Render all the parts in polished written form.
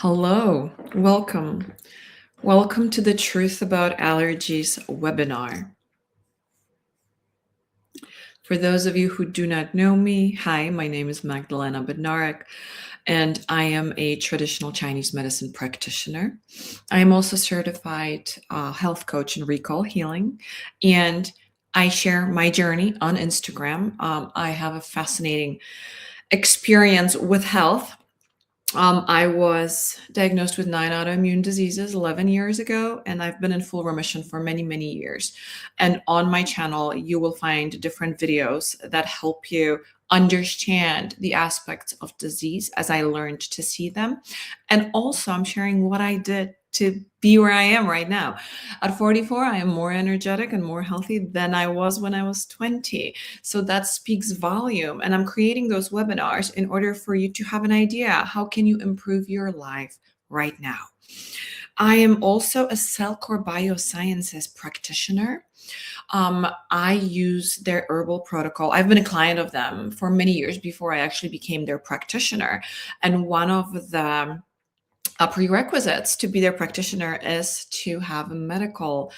Hello, welcome. Welcome to the Truth About Allergies webinar. For those of you who do not know me, hi, my name is Magdalena Bednarek, and I am a traditional Chinese medicine practitioner. I am also certified health coach in recall healing, and I share my journey on Instagram. I have a fascinating experience with health. I was diagnosed with 9 autoimmune diseases 11 years ago, and I've been in full remission for many, many years. And on my channel, you will find different videos that help you understand the aspects of disease as I learned to see them. And also, I'm sharing what I did to be where I am right now. At 44, I am more energetic and more healthy than I was when I was 20. So that speaks volume. And I'm creating those webinars in order for you to have an idea. How can you improve your life right now? I am also a cell core biosciences practitioner. I use their herbal protocol. I've been a client of them for many years before I actually became their practitioner. And one of the prerequisites to be their practitioner is to have a medical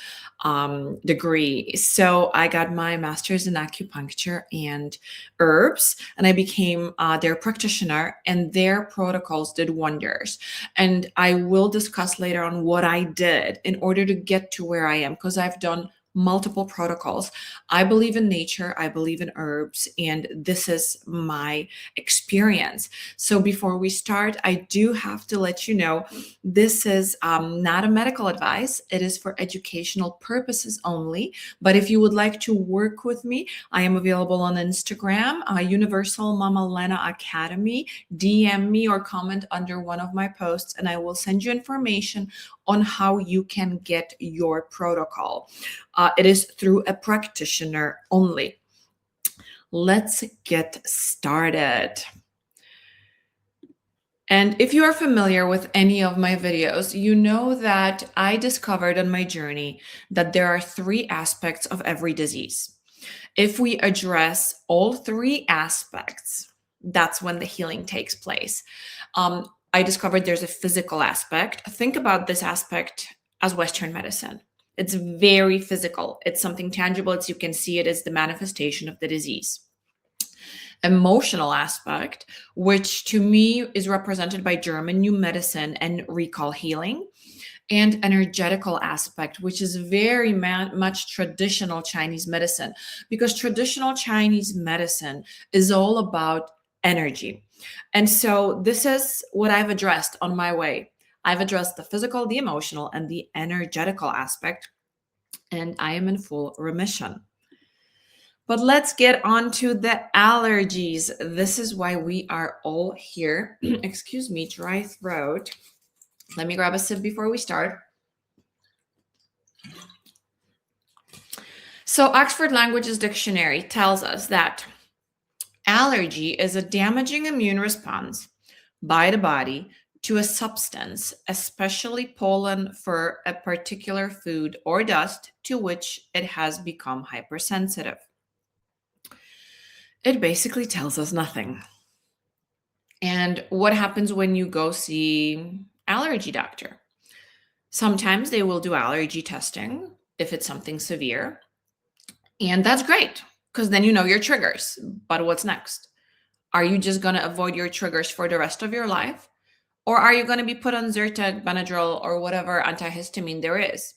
degree. So I got my master's in acupuncture and herbs, and I became their practitioner, and their protocols did wonders. And I will discuss later on what I did in order to get to where I am, because I've done multiple protocols. I believe in nature, I believe in herbs, and this is my experience. So before we start, I do have to let you know this is not a medical advice. It is for educational purposes only. But if you would like to work with me, I am available on Instagram, Universal Mama Lena Academy. DM me or comment under one of my posts, and I will send you information on how you can get your protocol. It is through a practitioner only. Let's get started. And if you are familiar with any of my videos, you know that I discovered on my journey that there are three aspects of every disease. If we address all three aspects, that's when the healing takes place. I discovered there's a physical aspect. Think about this aspect as Western medicine. It's very physical. It's something tangible. It's you can see it as the manifestation of the disease. Emotional aspect, which to me is represented by German New Medicine and recall healing, and energetical aspect, which is very much traditional Chinese medicine, because traditional Chinese medicine is all about energy. And so this is what I've addressed on my way. I've addressed the physical, the emotional, and the energetical aspect, and I am in full remission. But let's get on to the allergies. This is why we are all here. Excuse me, dry throat. Let me grab a sip before we start. So Oxford Languages Dictionary tells us that allergy is a damaging immune response by the body to a substance, especially pollen for a particular food or dust to which it has become hypersensitive. It basically tells us nothing. And what happens when you go see allergy doctor? Sometimes they will do allergy testing if it's something severe. And that's great because then you know your triggers. But what's next? Are you just going to avoid your triggers for the rest of your life? Or are you going to be put on Zyrtec, Benadryl, or whatever antihistamine there is?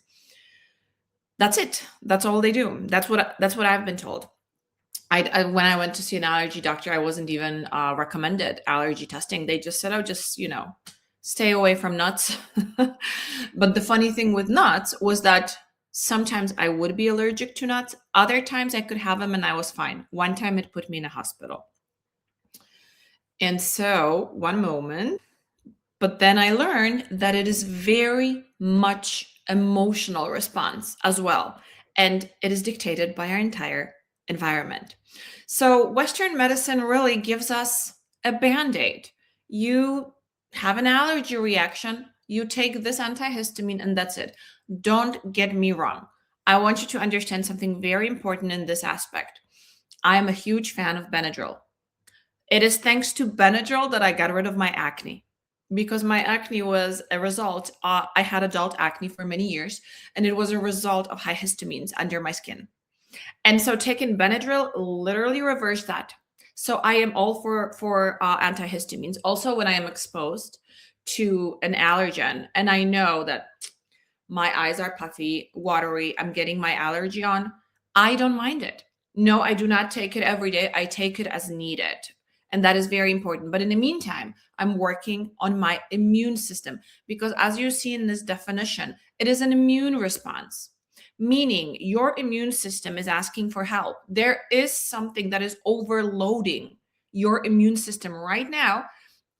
That's it. That's all they do. That's what I've been told. When I went to see an allergy doctor, I wasn't even recommended allergy testing. They just said, "Oh, just stay away from nuts." But the funny thing with nuts was that sometimes I would be allergic to nuts. Other times I could have them and I was fine. One time it put me in a hospital. And so, one moment. But then I learned that it is very much emotional response as well. And it is dictated by our entire environment. So Western medicine really gives us a band-aid. You have an allergy reaction, you take this antihistamine, and that's it. Don't get me wrong. I want you to understand something very important in this aspect. I am a huge fan of Benadryl. It is thanks to Benadryl that I got rid of my acne. because my acne was a result. I had adult acne for many years, and it was a result of high histamines under my skin. And so taking Benadryl literally reversed that. So I am all for antihistamines. Also, when I am exposed to an allergen, and I know that my eyes are puffy, watery, I'm getting my allergy on, I don't mind it. No, I do not take it every day. I take it as needed. And that is very important. But in the meantime, I'm working on my immune system because, as you see in this definition, it is an immune response, meaning your immune system is asking for help. There is something that is overloading your immune system right now,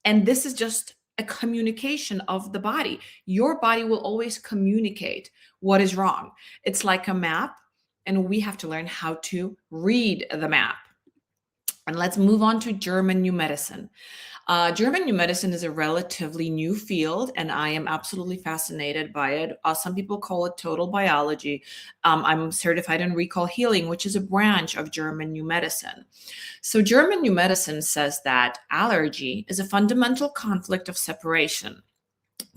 and this is just a communication of the body. Your body will always communicate what is wrong. It's like a map, and we have to learn how to read the map. And let's move on to German New Medicine. German New Medicine is a relatively new field, and I am absolutely fascinated by it. Some people call it total biology. I'm certified in recall healing, which is a branch of German New Medicine. So, German New Medicine says that allergy is a fundamental conflict of separation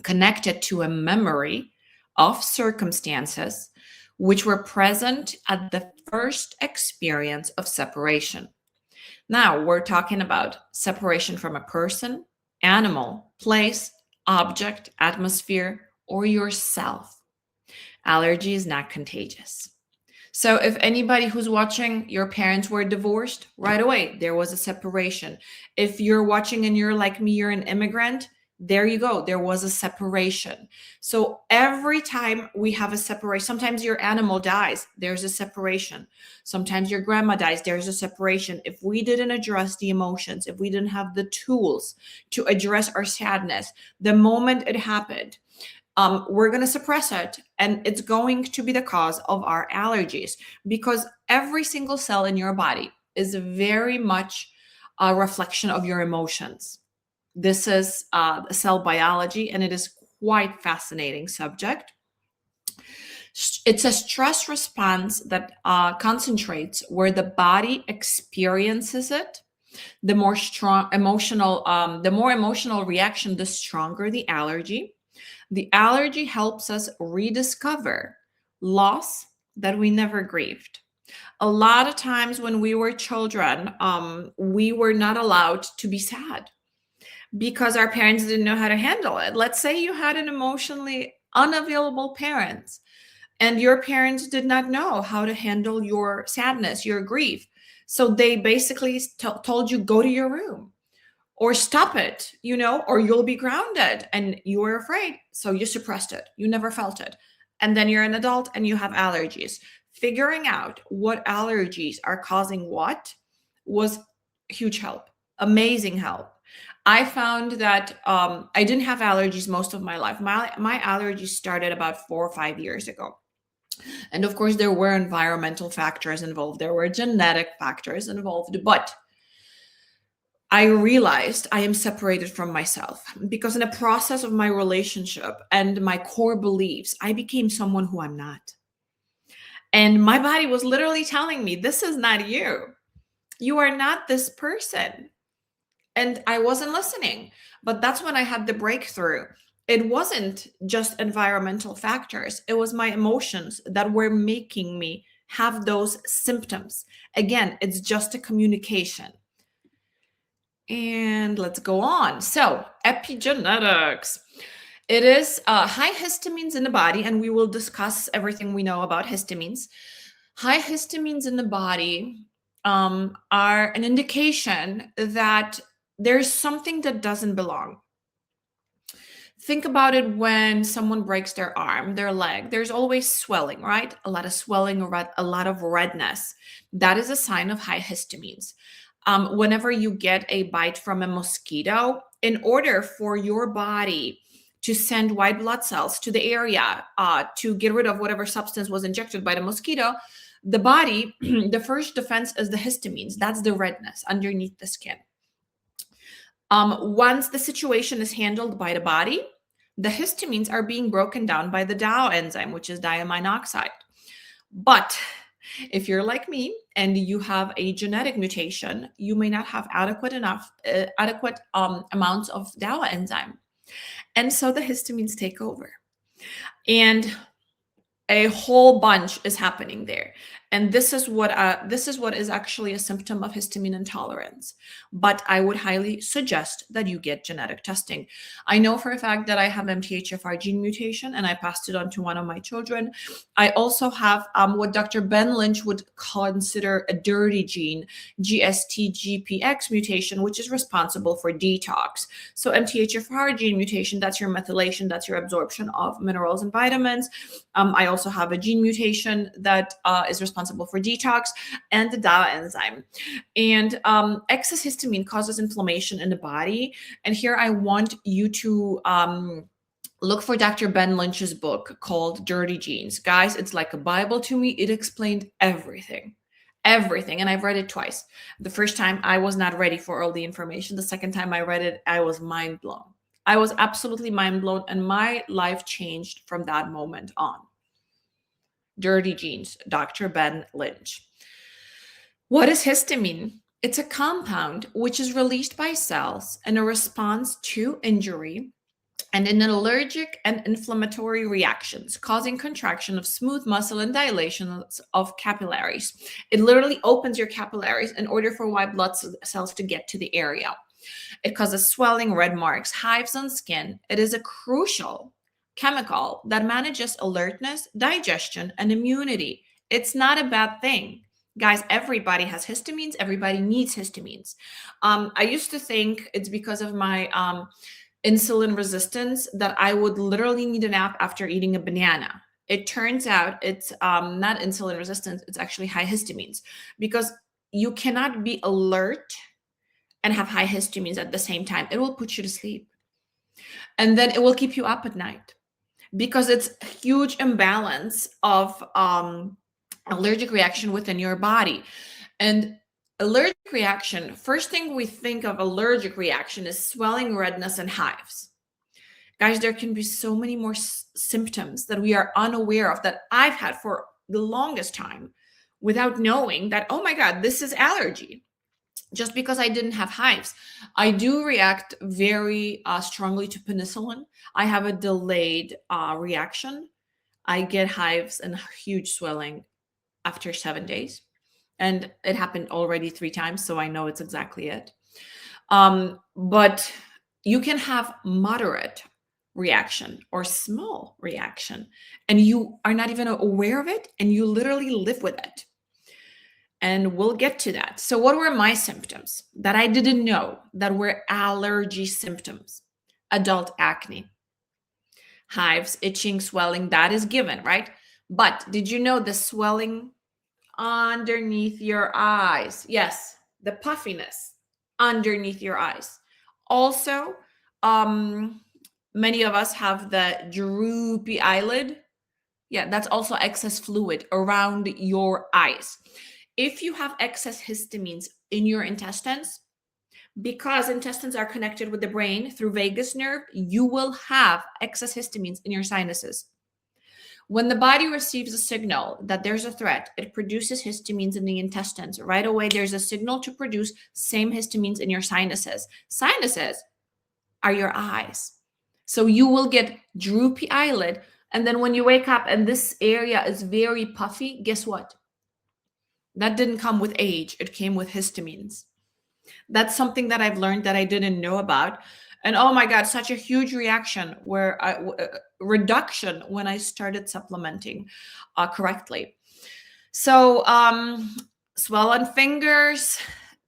connected to a memory of circumstances which were present at the first experience of separation. Now we're talking about separation from a person, animal, place, object, atmosphere, or yourself. Allergy is not contagious. So if anybody who's watching, your parents were divorced, right away, there was a separation. If you're watching and you're like me, you're an immigrant, there you go, there was a separation. So every time we have a separation, sometimes your animal dies, there's a separation. Sometimes your grandma dies, there's a separation. If we didn't address the emotions, if we didn't have the tools to address our sadness, the moment it happened, we're going to suppress it, and it's going to be the cause of our allergies, because every single cell in your body is very much a reflection of your emotions. This is cell biology, and it is quite fascinating subject. It's a stress response that concentrates where the body experiences it. The more emotional reaction, the stronger the allergy. The allergy helps us rediscover loss that we never grieved. A lot of times when we were children, we were not allowed to be sad because our parents didn't know how to handle it. Let's say you had an emotionally unavailable parent, and your parents did not know how to handle your sadness, your grief. So they basically told you, go to your room or stop it, or you'll be grounded, and you were afraid. So you suppressed it. You never felt it. And then you're an adult and you have allergies. Figuring out what allergies are causing what was huge help, amazing help. I found that I didn't have allergies most of my life. My allergies started about 4 or 5 years ago. And of course, there were environmental factors involved, there were genetic factors involved, but I realized I am separated from myself because, in the process of my relationship and my core beliefs, I became someone who I'm not. And my body was literally telling me, this is not you. You are not this person. And I wasn't listening. But that's when I had the breakthrough. It wasn't just environmental factors, it was my emotions that were making me have those symptoms. Again, it's just a communication. And let's go on. So, epigenetics. It is high histamines in the body, and we will discuss everything we know about histamines. High histamines in the body are an indication that there's something that doesn't belong. Think about it when someone breaks their arm, their leg. There's always swelling, right? A lot of swelling, a lot of redness. That is a sign of high histamines. Whenever you get a bite from a mosquito, in order for your body to send white blood cells to the area to get rid of whatever substance was injected by the mosquito, the body, the first defense is the histamines. That's the redness underneath the skin. Once the situation is handled by the body, the histamines are being broken down by the DAO enzyme, which is diamine oxide. But if you're like me and you have a genetic mutation, you may not have adequate amounts of DAO enzyme. And so the histamines take over. And a whole bunch is happening there, and this is what is actually a symptom of histamine intolerance. But I would highly suggest that you get genetic testing. I know for a fact that I have MTHFR gene mutation, and I passed it on to one of my children. I also have what Dr. Ben Lynch would consider a dirty gene, GST-GPX mutation, which is responsible for detox. So MTHFR gene mutation, that's your methylation, that's your absorption of minerals and vitamins. I also have a gene mutation that is responsible for detox, and the DAO enzyme. And excess histamine causes inflammation in the body. And here I want you to look for Dr. Ben Lynch's book called Dirty Genes. Guys, it's like a Bible to me. It explained everything. Everything. And I've read it twice. The first time I was not ready for all the information. The second time I read it, I was mind blown. I was absolutely mind blown, and my life changed from that moment on. Dirty Genes, Dr. Ben Lynch. What is histamine? It's a compound which is released by cells in a response to injury and in allergic and inflammatory reactions, causing contraction of smooth muscle and dilation of capillaries. It literally opens your capillaries in order for white blood cells to get to the area. It causes swelling, red marks, hives on skin. It is a crucial chemical that manages alertness, digestion, and immunity. It's not a bad thing. Guys, everybody has histamines. Everybody needs histamines. I used to think it's because of my insulin resistance that I would literally need a nap after eating a banana. It turns out it's not insulin resistance, it's actually high histamines, because you cannot be alert and have high histamines at the same time. It will put you to sleep. And then it will keep you up at night, because it's a huge imbalance of allergic reaction within your body. And allergic reaction, first thing we think of allergic reaction is swelling, redness, and hives. Guys, there can be so many more symptoms that we are unaware of, that I've had for the longest time without knowing that, oh my God, this is allergy. Just because I didn't have hives. I do react very strongly to penicillin. I have a delayed reaction. I get hives and huge swelling after 7 days. And it happened already 3 times, so I know it's exactly it. But you can have moderate reaction or small reaction, and you are not even aware of it, and you literally live with it. And we'll get to that. So what were my symptoms that I didn't know that were allergy symptoms? Adult acne, hives, itching, swelling, that is given, right? But did you know the swelling underneath your eyes? Yes, the puffiness underneath your eyes. Also, many of us have the droopy eyelid. Yeah, that's also excess fluid around your eyes. If you have excess histamines in your intestines, because intestines are connected with the brain through vagus nerve, you will have excess histamines in your sinuses. When the body receives a signal that there's a threat, it produces histamines in the intestines. Right away, there's a signal to produce same histamines in your sinuses. Sinuses are your eyes. So you will get droopy eyelid. And then when you wake up and this area is very puffy, guess what? That didn't come with age. It came with histamines. That's something that I've learned that I didn't know about. And oh my God, such a huge reaction reduction when I started supplementing correctly. So swollen fingers,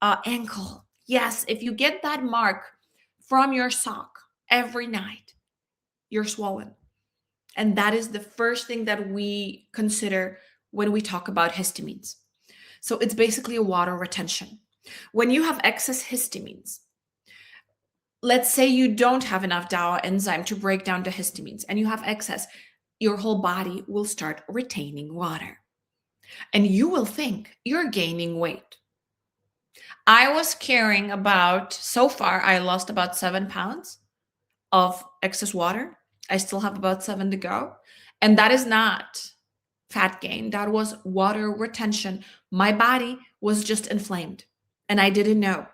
ankle. Yes, if you get that mark from your sock every night, you're swollen. And that is the first thing that we consider when we talk about histamines. So it's basically a water retention. When you have excess histamines, let's say you don't have enough DAO enzyme to break down the histamines and you have excess, your whole body will start retaining water. And you will think you're gaining weight. I was carrying so far, I lost about 7 pounds of excess water. I still have about 7 to go. And that is not fat gain. That was water retention. My body was just inflamed and I didn't know.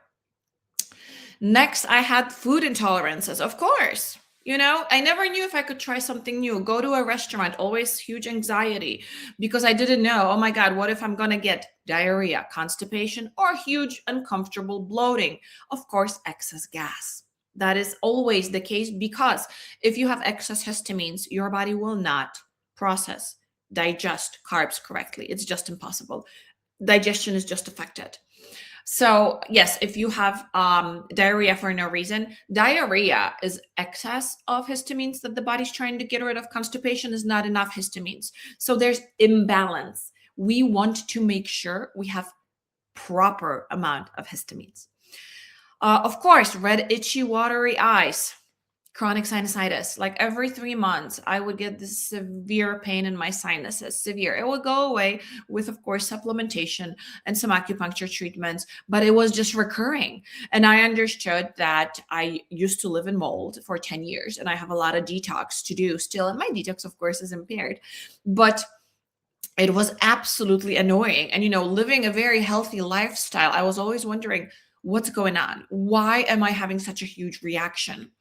Next, I had food intolerances, of course. I never knew if I could try something new. Go to a restaurant, always huge anxiety because I didn't know, oh my God, what if I'm going to get diarrhea, constipation, or huge uncomfortable bloating? Of course, excess gas. That is always the case because if you have excess histamines, your body will not process, digest carbs correctly. It's just impossible. Digestion is just affected. So yes, if you have diarrhea for no reason, diarrhea is excess of histamines that the body's trying to get rid of. Constipation is not enough histamines. So there's imbalance. We want to make sure we have proper amount of histamines. Of course, red, itchy, watery eyes, chronic sinusitis. Like every 3 months, I would get this severe pain in my sinuses, severe. It would go away with, of course, supplementation and some acupuncture treatments, but it was just recurring. And I understood that I used to live in mold for 10 years and I have a lot of detox to do still. And my detox, of course, is impaired. But it was absolutely annoying. And, living a very healthy lifestyle, I was always wondering, what's going on? Why am I having such a huge reaction?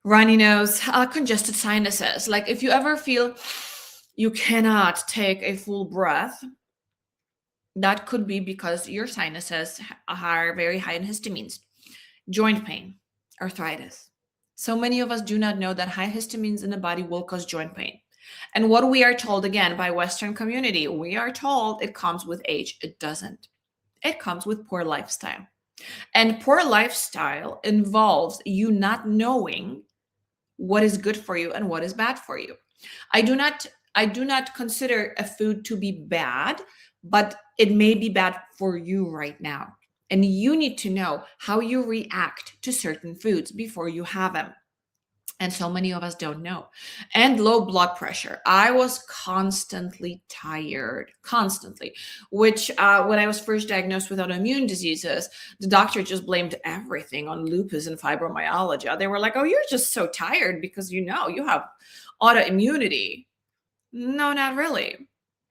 Runny nose, congested sinuses. Like if you ever feel you cannot take a full breath, that could be because your sinuses are very high in histamines. Joint pain, arthritis. So many of us do not know that high histamines in the body will cause joint pain. And what we are told, again, by Western community, we are told it comes with age. It doesn't. It comes with poor lifestyle. And poor lifestyle involves you not knowing what is good for you and what is bad for you. I do not consider a food to be bad, but it may be bad for you right now. And you need to know how you react to certain foods before you have them. And so many of us don't know. And low blood pressure. I was constantly tired, constantly, which when I was first diagnosed with autoimmune diseases, the doctor just blamed everything on lupus and fibromyalgia. They were like, oh, you're just so tired because you have autoimmunity. No, not really.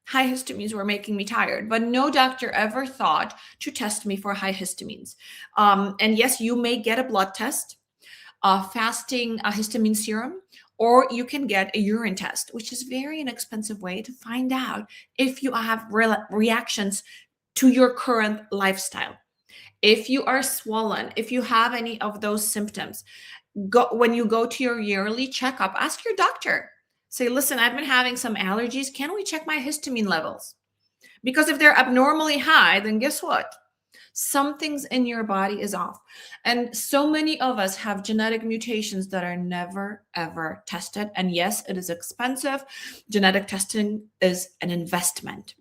High histamines were making me tired, but no doctor ever thought to test me for high histamines. And yes, you may get a blood test, fasting histamine serum, or you can get a urine test, which is very inexpensive way to find out if you have reactions to your current lifestyle. If you are swollen, if you have any of those symptoms, when you go to your yearly checkup, ask your doctor. Say, listen, I've been having some allergies. Can we check my histamine levels? Because if they're abnormally high, then guess what? Something's in your body is off. And so many of us have genetic mutations that are never, ever tested. And yes, it is expensive. Genetic testing is an investment.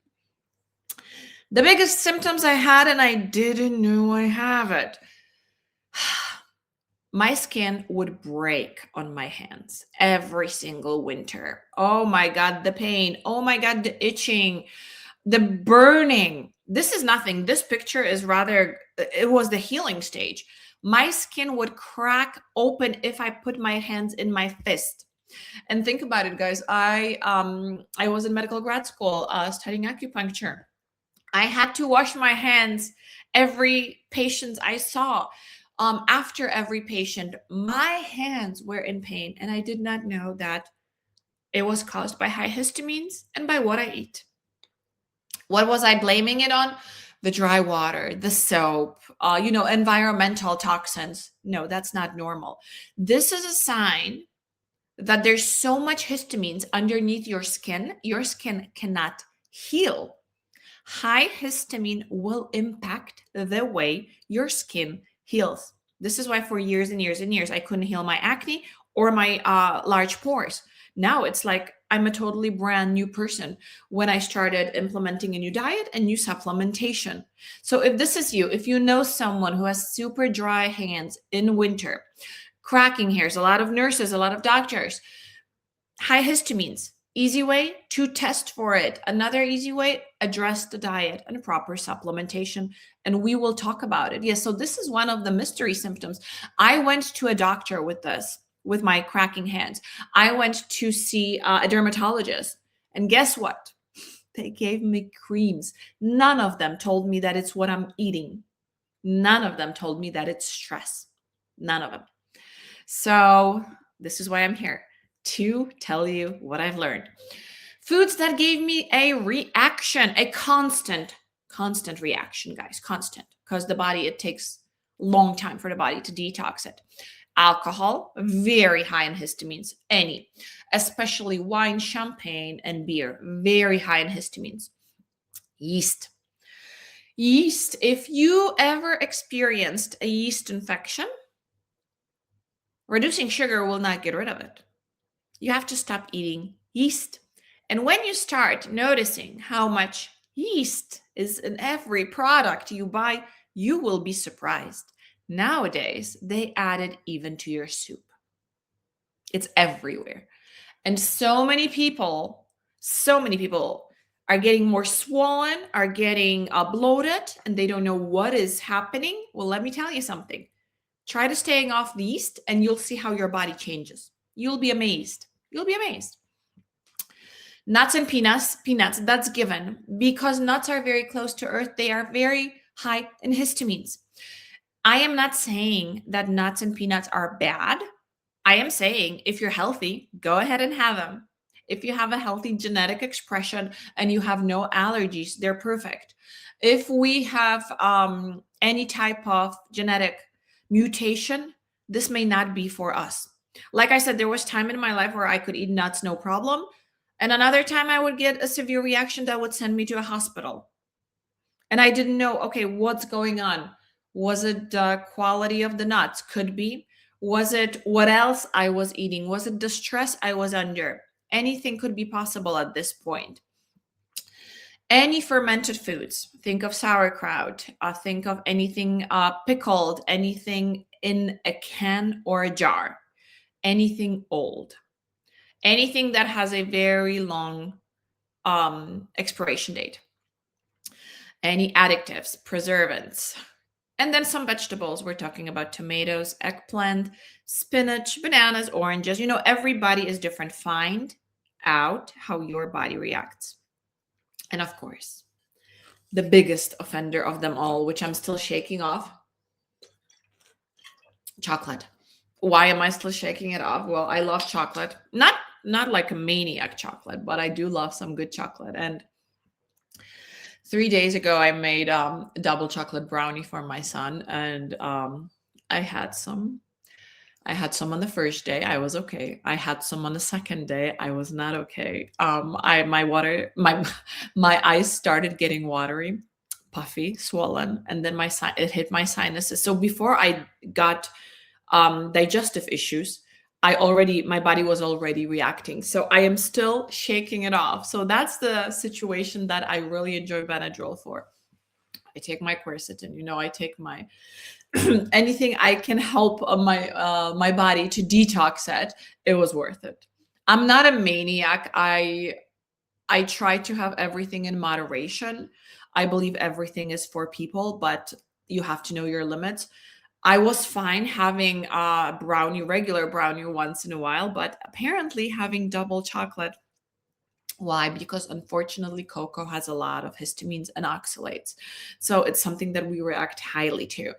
The biggest symptoms I had, and I didn't know I have it. My skin would break on my hands every single winter. Oh my God, the pain. Oh my God, the itching, the burning. This is nothing. This picture is it was the healing stage. My skin would crack open if I put my hands in my fist. And think about it, guys. I was in medical grad school studying acupuncture. I had to wash my hands every patient I saw. After every patient, my hands were in pain, and I did not know that it was caused by high histamines and by what I eat. What was I blaming it on? The dry water, the soap, environmental toxins. No, that's not normal. This is a sign that there's so much histamines underneath your skin cannot heal. High histamine will impact the way your skin heals. This is why for years and years and years, I couldn't heal my acne or my large pores. Now it's like I'm a totally brand new person when I started implementing a new diet and new supplementation. So if this is you, if you know someone who has super dry hands in winter, cracking hairs, a lot of nurses, a lot of doctors, high histamines, easy way to test for it. Another easy way, address the diet and proper supplementation. And we will talk about it. Yes, so this is one of the mystery symptoms. I went to a doctor with this, with my cracking hands. I went to see a dermatologist. And guess what? They gave me creams. None of them told me that it's what I'm eating. None of them told me that it's stress. None of them. So This is why I'm here, to tell you what I've learned. Foods that gave me a reaction, a constant reaction, guys, constant, because the body, it takes long time for the body to detox it. Alcohol, very high in histamines, any, especially wine, champagne, and beer, very high in histamines. Yeast. Yeast, if you ever experienced a yeast infection, reducing sugar will not get rid of it. You have to stop eating yeast. And when you start noticing how much yeast is in every product you buy, you will be surprised. Nowadays, they add it even to your soup. It's everywhere. And so many people are getting more swollen, are getting bloated, and they don't know what is happening. Well, let me tell you something. Try to staying off the yeast and you'll see how your body changes. You'll be amazed. You'll be amazed. Nuts and peanuts, that's given because nuts are very close to earth. They are very high in histamines. I am not saying that nuts and peanuts are bad. I am saying if you're healthy, go ahead and have them. If you have a healthy genetic expression and you have no allergies, they're perfect. If we have any type of genetic mutation, this may not be for us. Like I said, there was time in my life where I could eat nuts, no problem. And another time I would get a severe reaction that would send me to a hospital. And I didn't know, okay, what's going on? Was it the quality of the nuts? Could be. Was it what else I was eating? Was it the stress I was under? Anything could be possible at this point. Any fermented foods, think of sauerkraut, think of anything pickled, anything in a can or a jar, anything old, anything that has a very long expiration date, any additives, preservatives, and then some vegetables. We're talking about tomatoes, eggplant, spinach, bananas, oranges. Everybody is different. Find out how your body reacts. And of course, the biggest offender of them all, which I'm still shaking off, chocolate. Why am I still shaking it off? Well, I love chocolate. Not like a maniac chocolate, but I do love some good chocolate. And 3 days ago, I made a double chocolate brownie for my son, and I had some. I had some on the first day. I was okay. I had some on the second day. I was not okay. My eyes started getting watery, puffy, swollen, and then it hit my sinuses. So before I got digestive issues, my body was already reacting. So I am still shaking it off. So that's the situation that I really enjoy Benadryl for. I take my quercetin, I take my anything I can help my body to detox it. It was worth it. I'm not a maniac. I try to have everything in moderation. I believe everything is for people, but you have to know your limits. I was fine having a regular brownie once in a while, but apparently having double chocolate. Why? Because unfortunately, cocoa has a lot of histamines and oxalates. So it's something that we react highly to.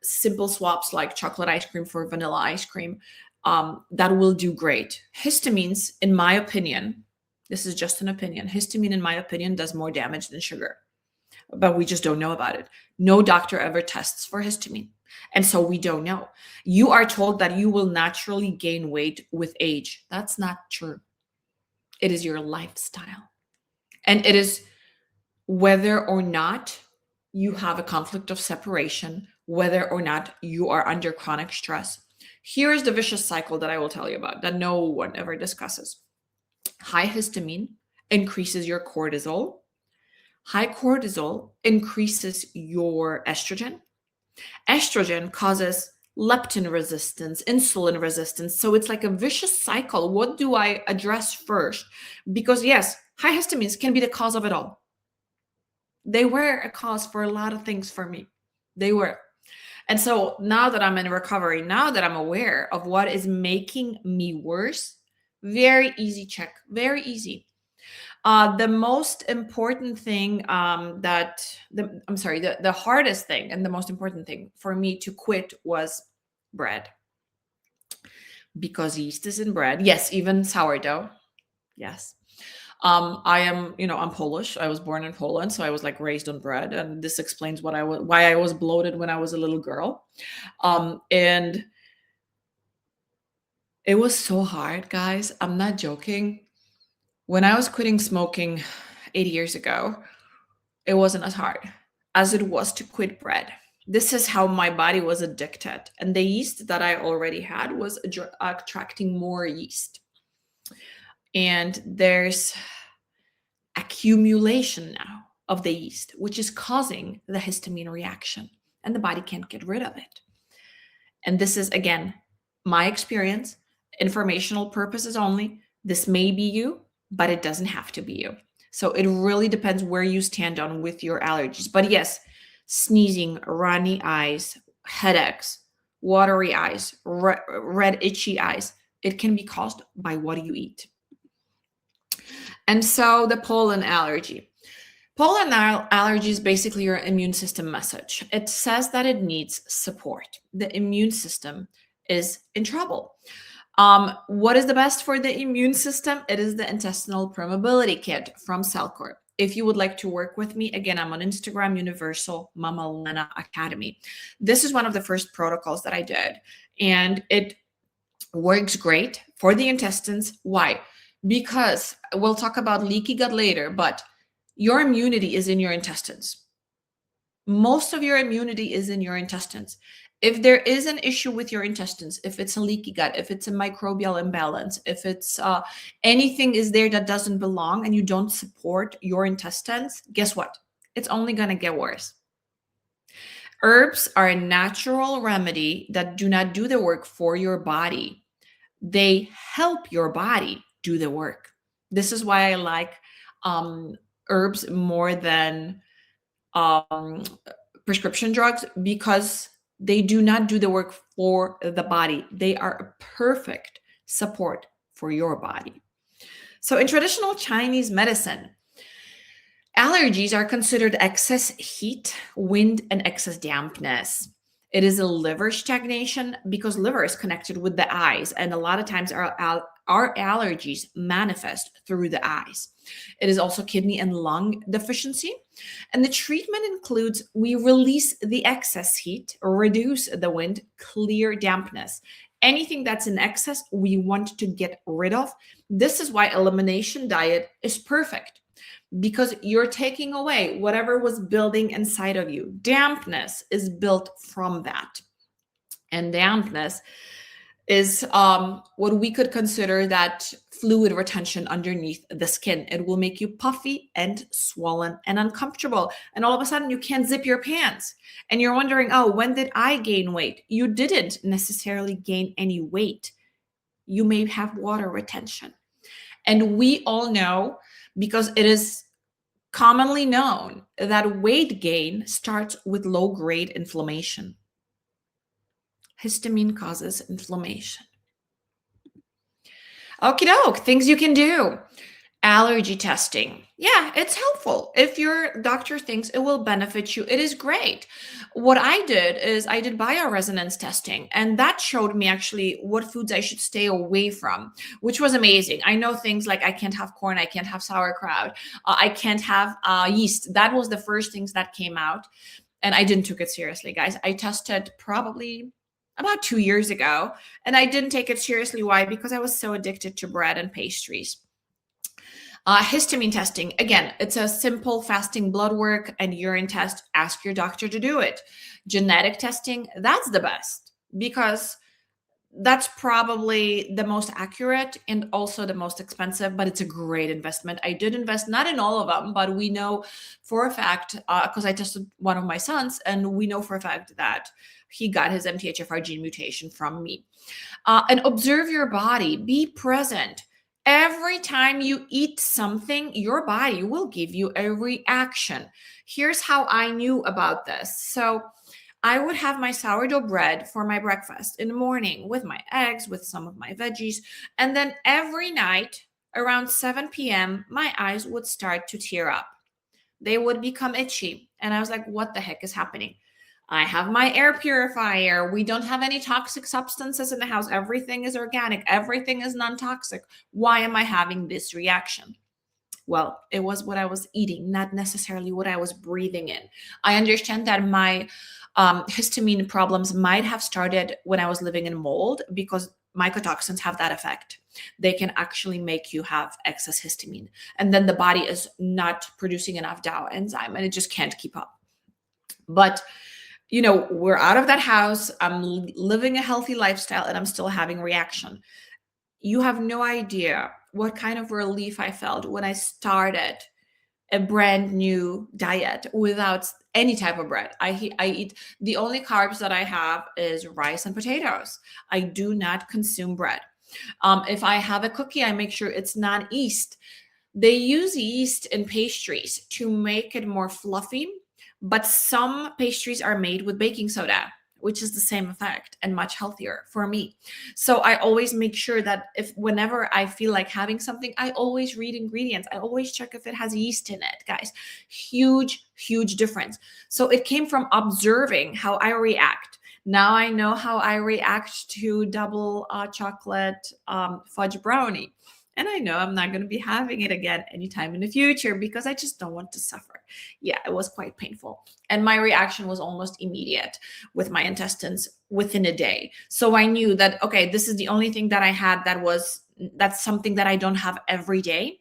Simple swaps like chocolate ice cream for vanilla ice cream, that will do great. Histamines, in my opinion, this is just an opinion, histamine, in my opinion, does more damage than sugar. But we just don't know about it. No doctor ever tests for histamine. And so we don't know. You are told that you will naturally gain weight with age. That's not true. It is your lifestyle. And it is whether or not you have a conflict of separation, whether or not you are under chronic stress. Here is the vicious cycle that I will tell you about that no one ever discusses. High histamine increases your cortisol. High cortisol increases your estrogen. Estrogen causes leptin resistance, insulin resistance. So it's like a vicious cycle. What do I address first? Because yes, high histamines can be the cause of it all. They were a cause for a lot of things for me. They were. And so now that I'm in recovery, now that I'm aware of what is making me worse, very easy check, very easy. The most important thing the hardest thing and the most important thing for me to quit was bread. because yeast is in bread. Yes, even sourdough. Yes. I'm Polish. I was born in Poland, so I was like raised on bread, and this explains why I was bloated when I was a little girl. And it was so hard, guys. I'm not joking. When I was quitting smoking 8 years ago, it wasn't as hard as it was to quit bread. This is how my body was addicted, and the yeast that I already had was attracting more yeast. And there's accumulation now of the yeast, which is causing the histamine reaction, and the body can't get rid of it. And this is, again, my experience, informational purposes only. This may be you, but it doesn't have to be you. So it really depends where you stand on with your allergies. But yes, sneezing, runny eyes, headaches, watery eyes, red itchy eyes, it can be caused by what you eat. And so the pollen allergy. Pollen allergy is basically your immune system message. It says that it needs support. The immune system is in trouble. What is the best for the immune system? It is the intestinal permeability kit from Cellcore. If you would like to work with me, again, I'm on Instagram, Universal Mama Lena Academy. This is one of the first protocols that I did, and it works great for the intestines. Why? Because we'll talk about leaky gut later, but your immunity is in your intestines. Most of your immunity is in your intestines. If there is an issue with your intestines, if it's a leaky gut, if it's a microbial imbalance, if it's anything is there that doesn't belong and you don't support your intestines, guess what? It's only going to get worse. Herbs are a natural remedy that do not do the work for your body. They help your body do the work. This is why I like herbs more than prescription drugs, because they do not do the work for the body. They are a perfect support for your body. So in traditional Chinese medicine, allergies are considered excess heat, wind, and excess dampness. It is a liver stagnation because liver is connected with the eyes, and a lot of times our allergies manifest through the eyes. It is also kidney and lung deficiency. And the treatment includes we release the excess heat, reduce the wind, clear dampness. Anything that's in excess, we want to get rid of. This is why elimination diet is perfect, because you're taking away whatever was building inside of you. Dampness is built from that. And dampness is what we could consider that fluid retention underneath the skin. It will make you puffy and swollen and uncomfortable. And all of a sudden you can't zip your pants. And you're wondering, oh, when did I gain weight? You didn't necessarily gain any weight. You may have water retention. And we all know, because it is commonly known, that weight gain starts with low-grade inflammation. Histamine causes inflammation. Okie doke, things you can do. Allergy testing. Yeah, it's helpful. If your doctor thinks it will benefit you, it is great. What I did is I did bioresonance testing, and that showed me actually what foods I should stay away from, which was amazing. I know things like I can't have corn, I can't have sauerkraut, I can't have yeast. That was the first things that came out, and I didn't take it seriously, guys. I tested probably about 2 years ago, and I didn't take it seriously. Why? Because I was so addicted to bread and pastries. Histamine testing. Again, it's a simple fasting blood work and urine test. Ask your doctor to do it. Genetic testing, that's the best, because that's probably the most accurate and also the most expensive, but it's a great investment. I did invest not in all of them, but we know for a fact, because I tested one of my sons, and we know for a fact that he got his MTHFR gene mutation from me. And observe your body, be present. Every time you eat something, your body will give you a reaction. Here's how I knew about this. So I would have my sourdough bread for my breakfast in the morning with my eggs, with some of my veggies. And then every night around 7 p.m., my eyes would start to tear up. They would become itchy. And I was like, what the heck is happening? I have my air purifier. We don't have any toxic substances in the house. Everything is organic. Everything is non-toxic. Why am I having this reaction? Well, it was what I was eating, not necessarily what I was breathing in. I understand that my histamine problems might have started when I was living in mold, because mycotoxins have that effect. They can actually make you have excess histamine. And then the body is not producing enough DAO enzyme and it just can't keep up. But we're out of that house. I'm living a healthy lifestyle and I'm still having reaction. You have no idea what kind of relief I felt when I started a brand new diet without any type of bread. I eat, the only carbs that I have is rice and potatoes. I do not consume bread. If I have a cookie, I make sure it's not yeast. They use yeast in pastries to make it more fluffy, but some pastries are made with baking soda, which is the same effect and much healthier for me. So I always make sure that whenever I feel like having something, I always read ingredients. I always check if it has yeast in it, guys. Huge, huge difference. So it came from observing how I react. Now I know how I react to double chocolate fudge brownie. And I know I'm not going to be having it again anytime in the future because I just don't want to suffer. Yeah, it was quite painful. And my reaction was almost immediate with my intestines within a day. So I knew that, okay, this is the only thing that I had that's something that I don't have every day.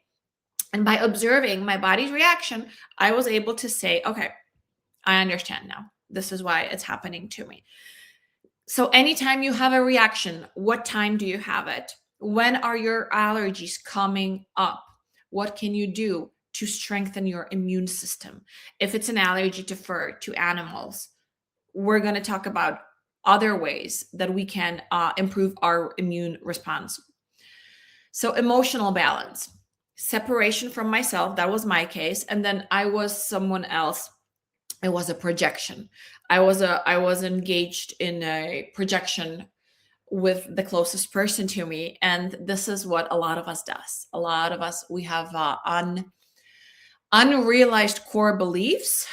And by observing my body's reaction, I was able to say, okay, I understand now. This is why it's happening to me. So anytime you have a reaction, what time do you have it? When are your allergies coming up? What can you do to strengthen your immune system? If it's an allergy to fur, to animals, we're going to talk about other ways that we can improve our immune response. So emotional balance, separation from myself, that was my case. And then I was someone else. It was a projection. I was engaged in a projection with the closest person to me, and this is what a lot of us does. A lot of us, we have unrealized core beliefs.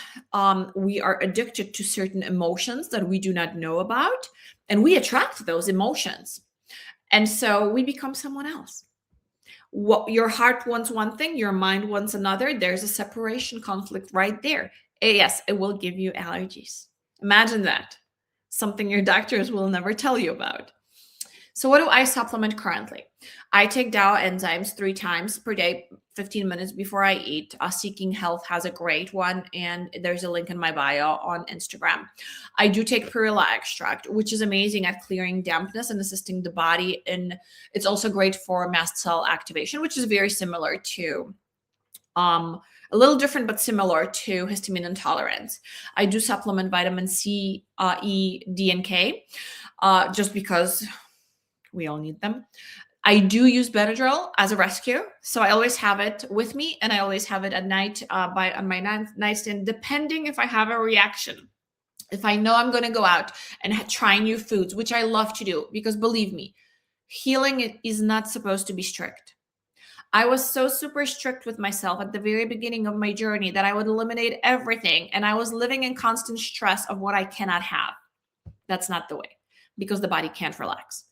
We are addicted to certain emotions that we do not know about, and we attract those emotions, and so we become someone else. What your heart wants one thing, your mind wants another. There's a separation conflict right there. Yes, it will give you allergies. Imagine that. Something your doctors will never tell you about. So what do I supplement currently? I take DAO enzymes 3 times per day, 15 minutes before I eat. Seeking Health has a great one, and there's a link in my bio on Instagram. I do take perilla extract, which is amazing at clearing dampness and assisting the body. And it's also great for mast cell activation, which is very similar to a little different, but similar to histamine intolerance. I do supplement vitamin C, E, D, and K, just because we all need them. I do use Benadryl as a rescue, so I always have it with me, and I always have it at night on my nightstand, depending if I have a reaction. If I know I'm going to go out and try new foods, which I love to do, because believe me, healing is not supposed to be strict. I was so super strict with myself at the very beginning of my journey that I would eliminate everything, and I was living in constant stress of what I cannot have. That's not the way, because the body can't relax.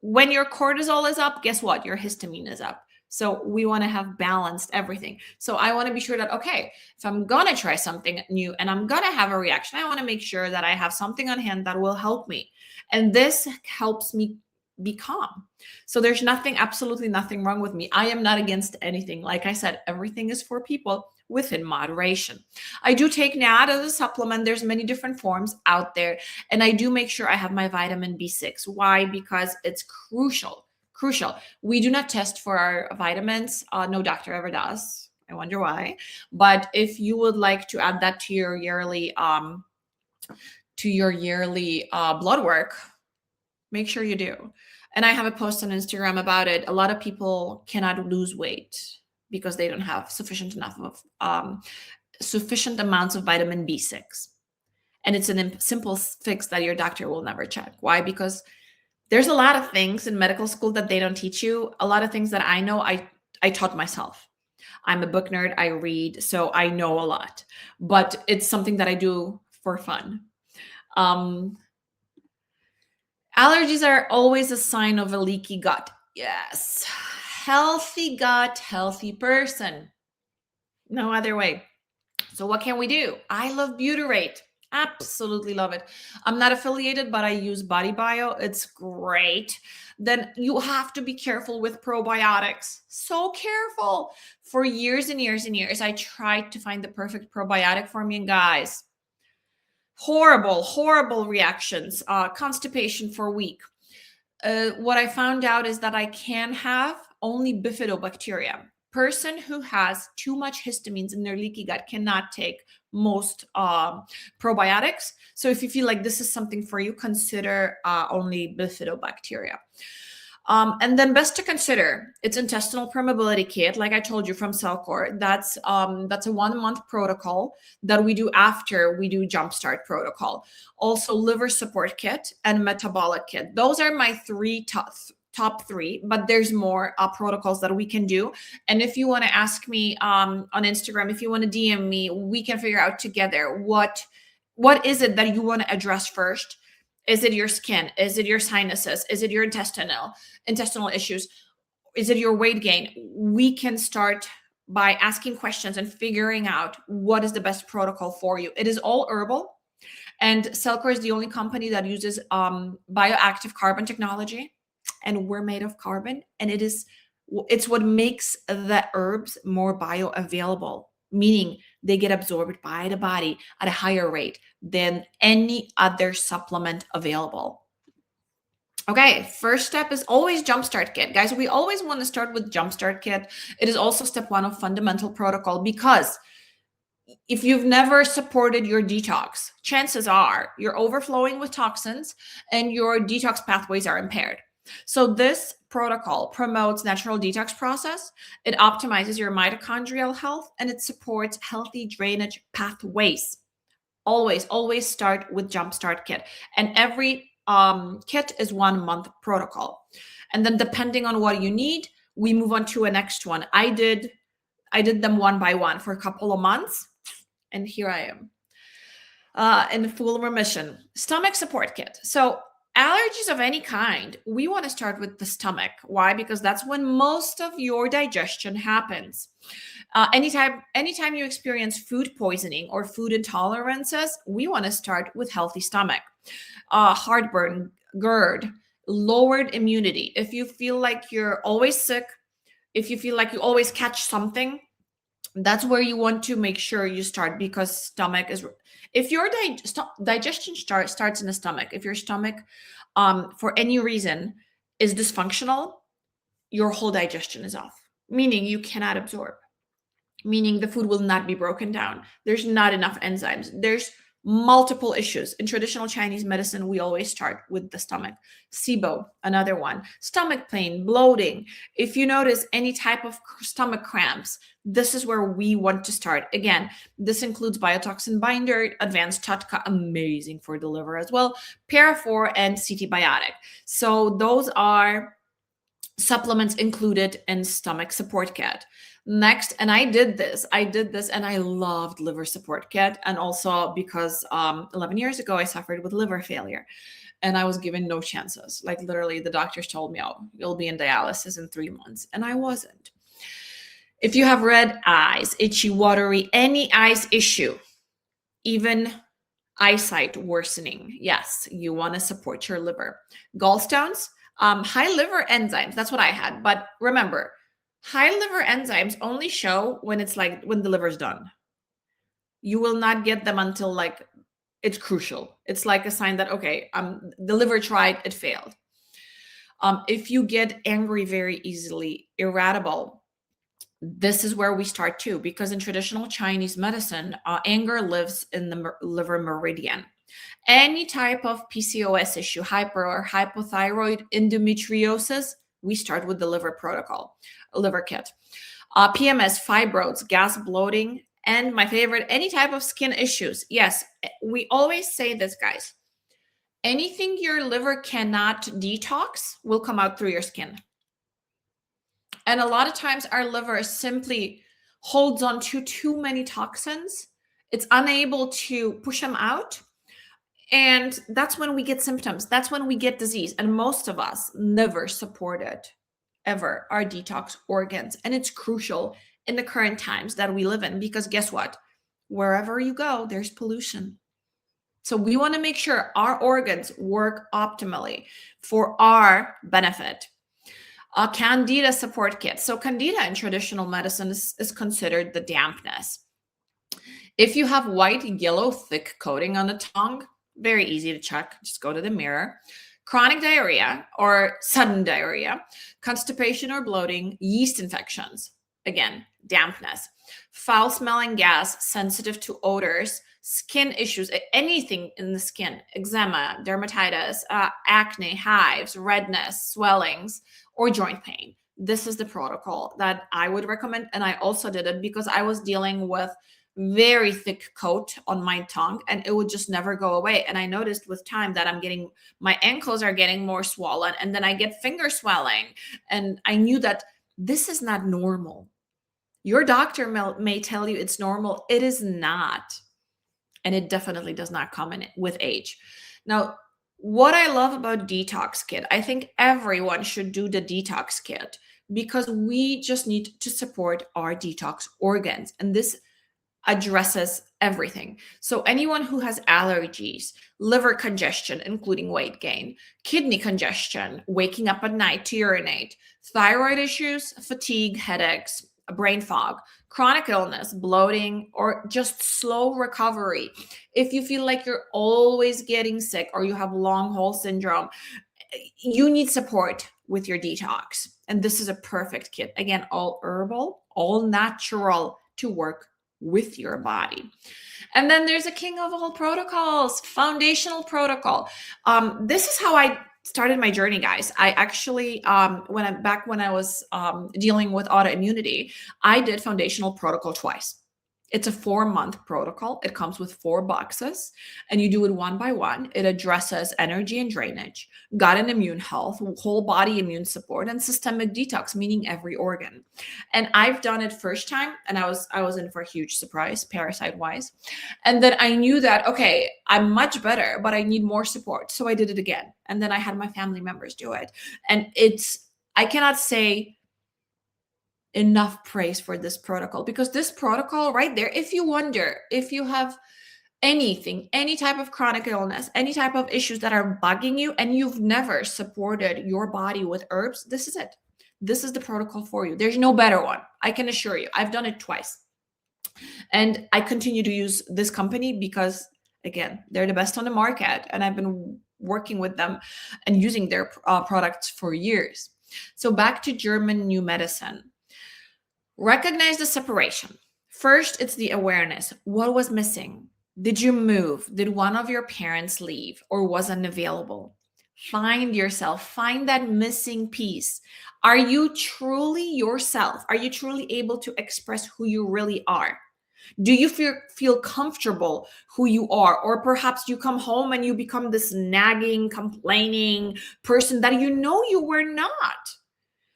When your cortisol is up, guess what? Your histamine is up. So we want to have balanced everything. So I want to be sure that, okay, if I'm going to try something new and I'm going to have a reaction, I want to make sure that I have something on hand that will help me. And this helps me be calm. So there's absolutely nothing wrong with me. I am not against anything. Like I said, everything is for people within moderation. I do take NAD as a supplement. There's many different forms out there. And I do make sure I have my vitamin B6. Why? Because it's crucial. Crucial. We do not test for our vitamins. No doctor ever does. I wonder why. But if you would like to add that to your yearly blood work, make sure you do. And I have a post on Instagram about it. A lot of people cannot lose weight because they don't have sufficient amounts of vitamin B6. And it's a simple fix that your doctor will never check. Why? Because there's a lot of things in medical school that they don't teach you. A lot of things that I know, I taught myself. I'm a book nerd. I read, so I know a lot. But it's something that I do for fun. Um, Allergies are always a sign of a leaky gut. Yes. Healthy gut, healthy person. No other way. So what can we do? I love butyrate. Absolutely love it. I'm not affiliated, but I use Body Bio. It's great. Then you have to be careful with probiotics. So careful. For years and years and years, I tried to find the perfect probiotic for me, and guys, horrible, horrible reactions. Constipation for a week. What I found out is that I can have only bifidobacteria. Person who has too much histamines in their leaky gut cannot take most probiotics. So if you feel like this is something for you, consider only bifidobacteria. And then best to consider, it's intestinal permeability kit, like I told you from Cellcore. That's a 1 month protocol that we do after we do Jumpstart protocol. Also, liver support kit and metabolic kit. Those are my top three, but there's more protocols that we can do. And if you want to ask me on Instagram, if you want to DM me, we can figure out together what is it that you want to address first. Is it your skin? Is it your sinuses? Is it your intestinal issues? Is it your weight gain? We can start by asking questions and figuring out what is the best protocol for you. It is all herbal, and Cellcore is the only company that uses bioactive carbon technology, and we're made of carbon, and it's what makes the herbs more bioavailable, meaning they get absorbed by the body at a higher rate than any other supplement available. Okay, first step is always Jumpstart Kit. Guys, we always want to start with Jumpstart Kit. It is also step one of fundamental protocol, because if you've never supported your detox, chances are you're overflowing with toxins and your detox pathways are impaired. So this protocol promotes natural detox process, it optimizes your mitochondrial health, and it supports healthy drainage pathways. Always start with Jumpstart Kit. And every kit is 1 month protocol. And then depending on what you need, we move on to a next one. I did them one by one for a couple of months, and here I am in full remission. Stomach support kit. So allergies of any kind, we want to start with the stomach. Why? Because that's when most of your digestion happens. Anytime you experience food poisoning or food intolerances, we want to start with healthy stomach. Heartburn, GERD, lowered immunity. If you feel like you're always sick, if you feel like you always catch something, that's where you want to make sure you start, because stomach is, if your digestion starts in the stomach, if your stomach for any reason is dysfunctional, your whole digestion is off, meaning you cannot absorb, meaning the food will not be broken down. There's not enough enzymes. There's multiple issues. In traditional Chinese medicine, we always start with the stomach. SIBO, another one. Stomach pain, bloating. If you notice any type of stomach cramps, this is where we want to start. Again, this includes biotoxin binder, advanced Tatka, amazing for the liver as well, Parafor, and CT Biotic. So those are supplements included in stomach support kit. Next, and I did this and I loved liver support kit. And also because 11 years ago I suffered with liver failure and I was given no chances. Like literally the doctors told me, oh, you'll be in dialysis in 3 months, and I wasn't. If you have red eyes, itchy, watery, any eyes issue, even eyesight worsening, yes, you want to support your liver. Gallstones, high liver enzymes, that's what I had. But remember, high liver enzymes only show when it's like when the liver's done. You will not get them until like it's crucial. It's like a sign that, okay, the liver tried, it failed. If you get angry very easily, irritable, this is where we start too, because in traditional Chinese medicine, anger lives in the liver meridian. Any type of PCOS issue, hyper or hypothyroid, endometriosis, we start with the liver protocol, liver kit. PMS, fibroids, gas, bloating, and my favorite, any type of skin issues. Yes, we always say this, guys. Anything your liver cannot detox will come out through your skin. And a lot of times our liver simply holds on to too many toxins. It's unable to push them out. And that's when we get symptoms. That's when we get disease. And most of us never supported ever our detox organs. And it's crucial in the current times that we live in because guess what? Wherever you go, there's pollution. So we want to make sure our organs work optimally for our benefit. A candida support kit. So candida in traditional medicine is considered the dampness. If you have white, yellow, thick coating on the tongue, very easy to check. Just go to the mirror. Chronic diarrhea or sudden diarrhea, constipation or bloating, yeast infections. Again, dampness. Foul smelling gas, sensitive to odors, skin issues, anything in the skin, eczema, dermatitis, acne, hives, redness, swellings, or joint pain. This is the protocol that I would recommend. And I also did it because I was dealing with very thick coat on my tongue and it would just never go away. And I noticed with time that my ankles are getting more swollen and then I get finger swelling. And I knew that this is not normal. Your doctor may tell you it's normal. It is not. And it definitely does not come in with age. Now, what I love about Detox Kit, I think everyone should do the Detox Kit because we just need to support our detox organs. And this addresses everything. So anyone who has allergies, liver congestion, including weight gain, kidney congestion, waking up at night to urinate, thyroid issues, fatigue, headaches, brain fog, chronic illness, bloating, or just slow recovery. If you feel like you're always getting sick or you have long haul syndrome, you need support with your detox. And this is a perfect kit. Again, all herbal, all natural to work with your body. And then there's a king of all protocols, foundational protocol. This is how I started my journey, guys. I actually, when I was dealing with autoimmunity, I did foundational protocol twice. It's a 4-month protocol. It comes with 4 boxes and you do it one by one. It addresses energy and drainage, gut and immune health, whole body immune support, and systemic detox, meaning every organ. And I've done it first time and I was in for a huge surprise, parasite wise. And then I knew that, okay, I'm much better, but I need more support. So I did it again. And then I had my family members do it. And I cannot say enough praise for this protocol because this protocol right there, if you wonder if you have anything, any type of chronic illness, any type of issues that are bugging you and you've never supported your body with herbs, this is it. This is the protocol for you. There's no better one. I can assure you. I've done it twice. And I continue to use this company because, again, they're the best on the market and I've been working with them and using their products for years. So back to German new medicine. Recognize the separation. First, it's the awareness. What was missing? Did you move? Did one of your parents leave or wasn't available? Find yourself, find that missing piece. Are you truly yourself? Are you truly able to express who you really are? Do you feel comfortable who you are? Or perhaps you come home and you become this nagging, complaining person that you know you were not.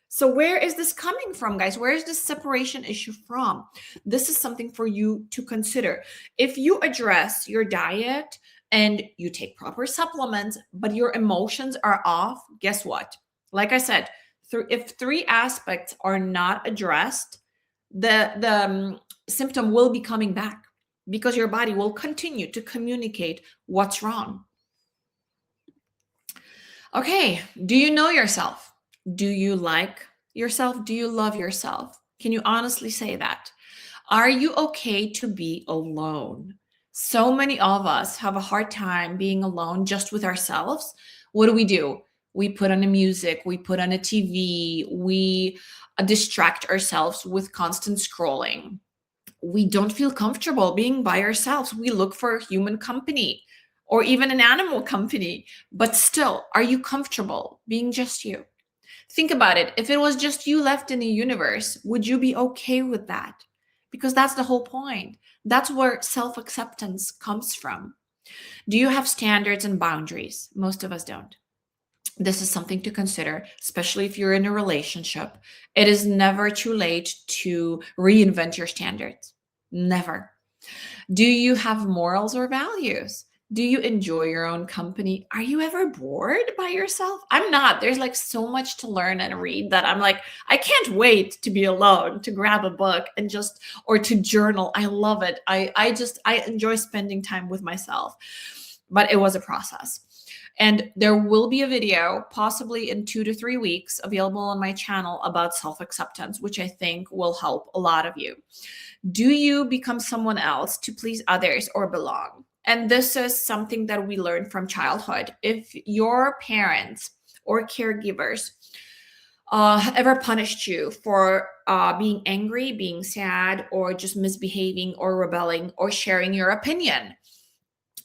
So where is this coming from, guys? Where is this separation issue from? This is something for you to consider. If you address your diet and you take proper supplements, but your emotions are off, guess what? Like I said, if 3 aspects are not addressed, the symptom will be coming back because your body will continue to communicate what's wrong. Okay, do you know yourself? Do you like yourself? Do you love yourself? Can you honestly say that? Are you okay to be alone? So many of us have a hard time being alone just with ourselves. What do? We put on a music, we put on a TV, we distract ourselves with constant scrolling. We don't feel comfortable being by ourselves. We look for human company or even an animal company. But still, are you comfortable being just you? Think about it. If it was just you left in the universe, would you be okay with that? Because that's the whole point. That's where self-acceptance comes from. Do you have standards and boundaries? Most of us don't. This is something to consider, especially if you're in a relationship. It is never too late to reinvent your standards. Never. Do you have morals or values? Do you enjoy your own company? Are you ever bored by yourself? I'm not. There's like so much to learn and read that I'm like, I can't wait to be alone, to grab a book and just, or to journal. I love it. I enjoy spending time with myself. But it was a process. And there will be a video, possibly in 2 to 3 weeks, available on my channel about self acceptance, which I think will help a lot of you. Do you become someone else to please others or belong? And this is something that we learn from childhood. If your parents or caregivers ever punished you for being angry, being sad, or just misbehaving or rebelling or sharing your opinion,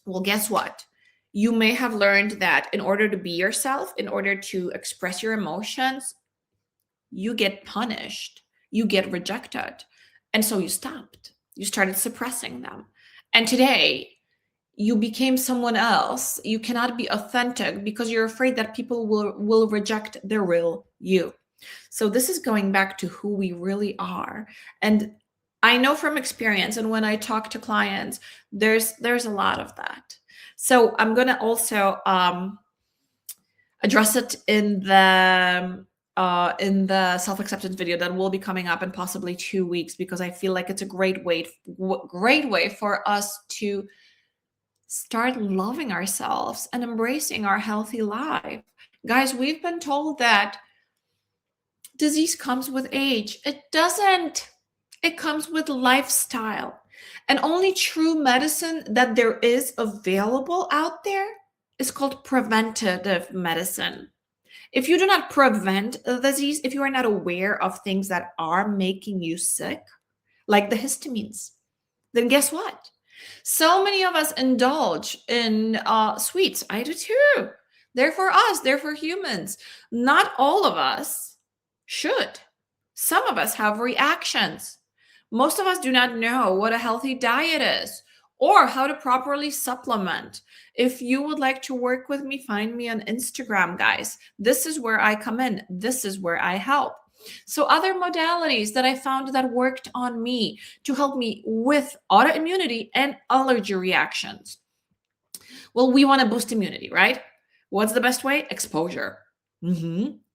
well, guess what? You may have learned that in order to be yourself, in order to express your emotions, you get punished, you get rejected. And so you stopped. You started suppressing them. And today, you became someone else. You cannot be authentic because you're afraid that people will reject the real you. So this is going back to who we really are. And I know from experience, and when I talk to clients, there's a lot of that. So I'm going to also address it in the self-acceptance video that will be coming up in possibly 2 weeks, because I feel like it's a great way for us to start loving ourselves and embracing our healthy life. Guys, we've been told that disease comes with age. It doesn't. It comes with lifestyle. And only true medicine that there is available out there is called preventative medicine. If you do not prevent a disease, if you are not aware of things that are making you sick, like the histamines, then guess what? So many of us indulge in sweets. I do too. They're for us, they're for humans. Not all of us should. Some of us have reactions. Most of us do not know what a healthy diet is or how to properly supplement. If you would like to work with me, find me on Instagram, guys. This is where I come in. This is where I help. So other modalities that I found that worked on me to help me with autoimmunity and allergy reactions. Well, we want to boost immunity, right? What's the best way? Exposure.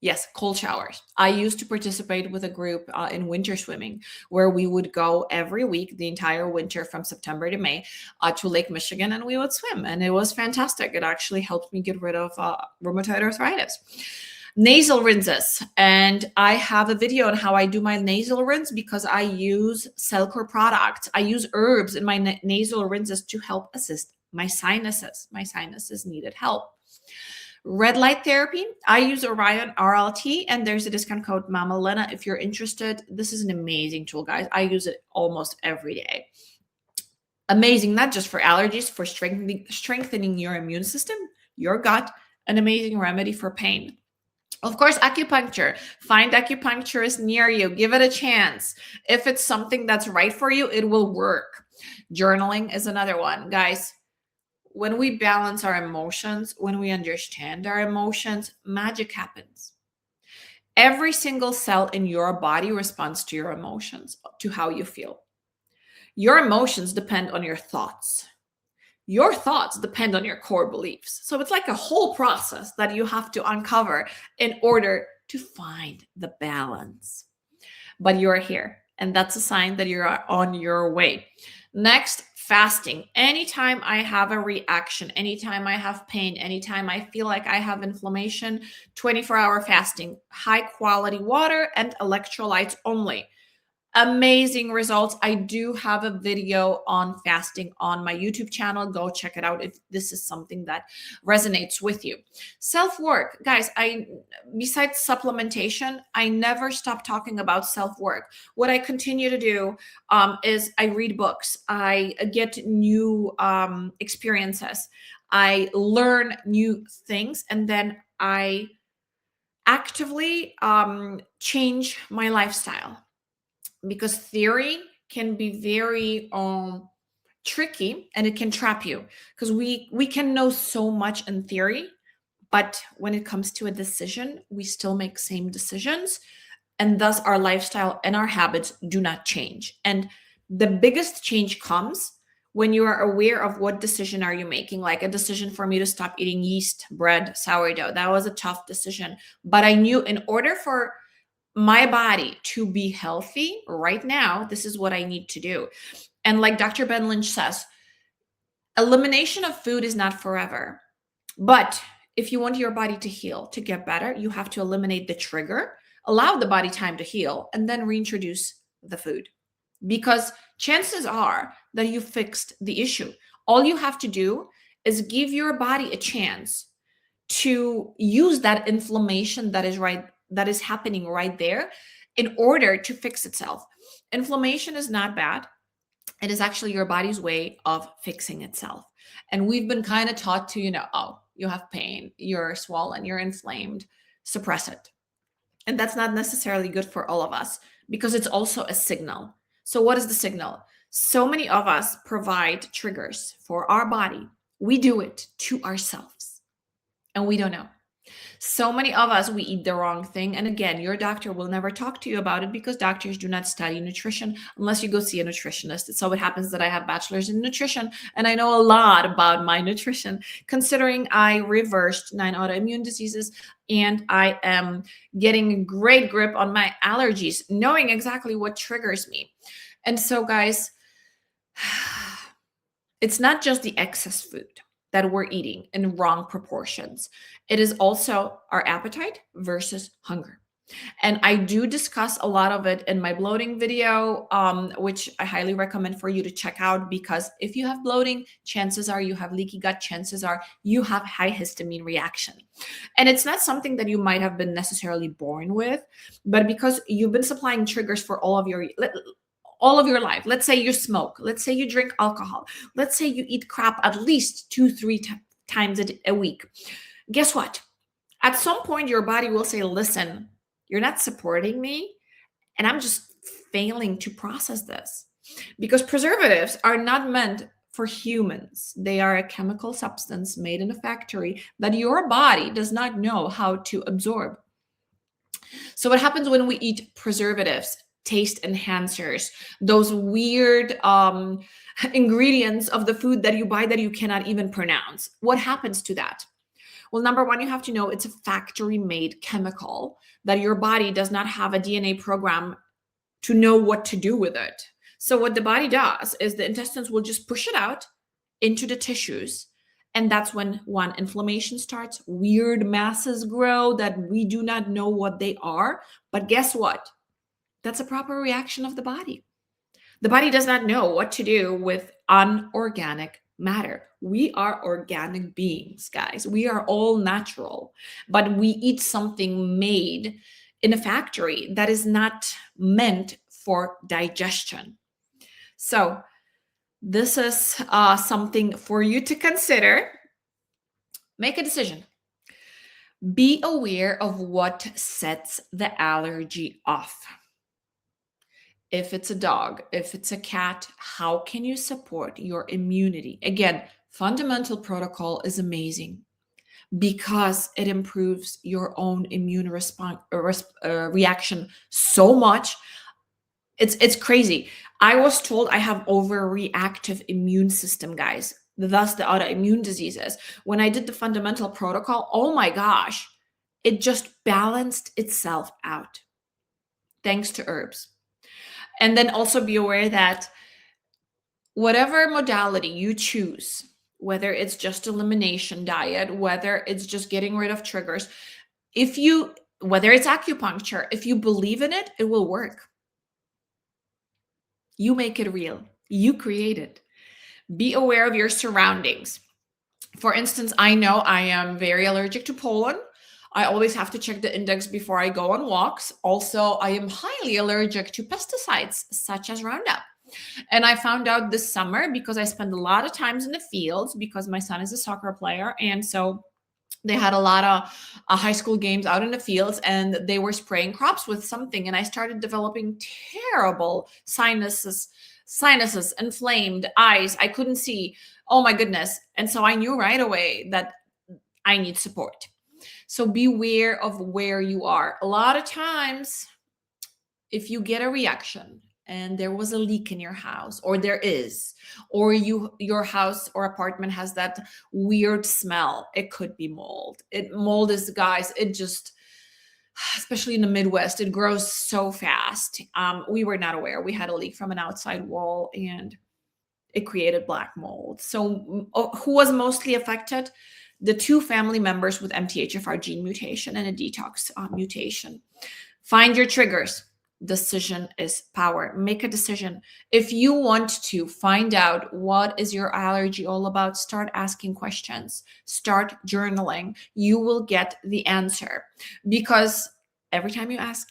Yes, cold showers. I used to participate with a group in winter swimming, where we would go every week, the entire winter from September to May, to Lake Michigan, and we would swim. And it was fantastic. It actually helped me get rid of rheumatoid arthritis. Nasal rinses. And I have a video on how I do my nasal rinse, because I use Cellcore products. I use herbs in my nasal rinses to help assist my sinuses. My sinuses needed help. Red light therapy. I use Orion RLT, and there's a discount code Mama Lena if you're interested. This is an amazing tool, guys. I use it almost every day. Amazing, not just for allergies, for strengthening your immune system, your gut, an amazing remedy for pain. Of course, acupuncture. Find acupuncturists near you. Give it a chance. If it's something that's right for you, it will work. Journaling is another one. Guys, when we balance our emotions, when we understand our emotions, magic happens. Every single cell in your body responds to your emotions, to how you feel. Your emotions depend on your thoughts. Your thoughts depend on your core beliefs. So it's like a whole process that you have to uncover in order to find the balance. But you're here, and that's a sign that you're on your way. Next, fasting. Anytime I have a reaction, anytime I have pain, anytime I feel like I have inflammation, 24-hour fasting, high quality water and electrolytes only. Amazing results. I do have a video on fasting on my YouTube channel. Go check it out if this is something that resonates with you. Self-work. Guys, besides supplementation, I never stop talking about self-work. What I continue to do is I read books. I get new experiences. I learn new things, and then I actively change my lifestyle. Because theory can be very tricky, and it can trap you, because we can know so much in theory, but when it comes to a decision, we still make same decisions, and thus our lifestyle and our habits do not change. And the biggest change comes when you are aware of what decision are you making, like a decision for me to stop eating yeast, bread, sourdough. That was a tough decision. But I knew in order for my body to be healthy right now, this is what I need to do. And like Dr. Ben Lynch says, elimination of food is not forever. But if you want your body to heal, to get better, you have to eliminate the trigger, allow the body time to heal, and then reintroduce the food. Because chances are that you fixed the issue. All you have to do is give your body a chance to use that inflammation that is happening right there in order to fix itself. Inflammation is not bad. It is actually your body's way of fixing itself. And we've been kind of taught to, oh, you have pain, you're swollen, you're inflamed, suppress it. And that's not necessarily good for all of us because it's also a signal. So, what is the signal? So many of us provide triggers for our body. We do it to ourselves and we don't know. So many of us, we eat the wrong thing. And again, your doctor will never talk to you about it because doctors do not study nutrition unless you go see a nutritionist. So it happens that I have bachelor's in nutrition and I know a lot about my nutrition, considering I reversed 9 autoimmune diseases and I am getting a great grip on my allergies, knowing exactly what triggers me. And so, guys, it's not just the excess food that we're eating in wrong proportions. It is also our appetite versus hunger. And I do discuss a lot of it in my bloating video, which I highly recommend for you to check out, because if you have bloating, chances are you have leaky gut, chances are you have high histamine reaction. And it's not something that you might have been necessarily born with, but because you've been supplying triggers for all of your life. Let's say you smoke. Let's say you drink alcohol. Let's say you eat crap at least 2-3 times a week. Guess what? At some point, your body will say, listen, you're not supporting me, and I'm just failing to process this. Because preservatives are not meant for humans. They are a chemical substance made in a factory that your body does not know how to absorb. So what happens when we eat preservatives, taste enhancers, those weird ingredients of the food that you buy that you cannot even pronounce? What happens to that? Well, number one, you have to know it's a factory-made chemical that your body does not have a DNA program to know what to do with it. So what the body does is the intestines will just push it out into the tissues. And that's when one, inflammation starts, weird masses grow that we do not know what they are. But guess what? That's a proper reaction of the body. The body does not know what to do with unorganic matter. We are organic beings, guys. We are all natural, but we eat something made in a factory that is not meant for digestion. So this is something for you to consider. Make a decision. Be aware of what sets the allergy off. If it's a dog, if it's a cat, how can you support your immunity? Again, fundamental protocol is amazing because it improves your own immune response reaction so much. It's crazy. I was told I have overreactive immune system, guys. Thus the autoimmune diseases. When I did the fundamental protocol, oh my gosh, it just balanced itself out thanks to herbs. And then also be aware that whatever modality you choose, whether it's just elimination diet, whether it's just getting rid of triggers, whether it's acupuncture, if you believe in it, it will work. You make it real. You create it. Be aware of your surroundings. For instance, I know I am very allergic to pollen. I always have to check the index before I go on walks. Also, I am highly allergic to pesticides such as Roundup. And I found out this summer because I spend a lot of times in the fields because my son is a soccer player. And so they had a lot of high school games out in the fields and they were spraying crops with something. And I started developing terrible sinuses, inflamed eyes. I couldn't see. Oh my goodness. And so I knew right away that I need support. So beware of where you are. A lot of times, if you get a reaction, and there was a leak in your house, or there is, or your house or apartment has that weird smell, it could be mold. Mold is, guys, it just, especially in the Midwest, it grows so fast. We were not aware. We had a leak from an outside wall, and it created black mold. So who was mostly affected? The 2 family members with MTHFR gene mutation and a detox mutation. Find your triggers. Decision is power. Make a decision. If you want to find out what is your allergy all about, start asking questions. Start journaling. You will get the answer, because every time you ask,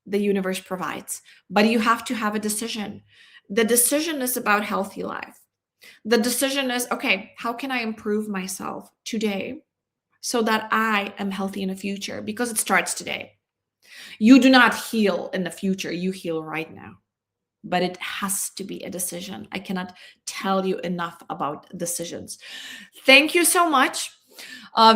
the universe provides. But you have to have a decision. The decision is about healthy life. The decision is, okay, how can I improve myself today so that I am healthy in the future? Because it starts today. You do not heal in the future, you heal right now. But it has to be a decision. I cannot tell you enough about decisions. Thank you so much.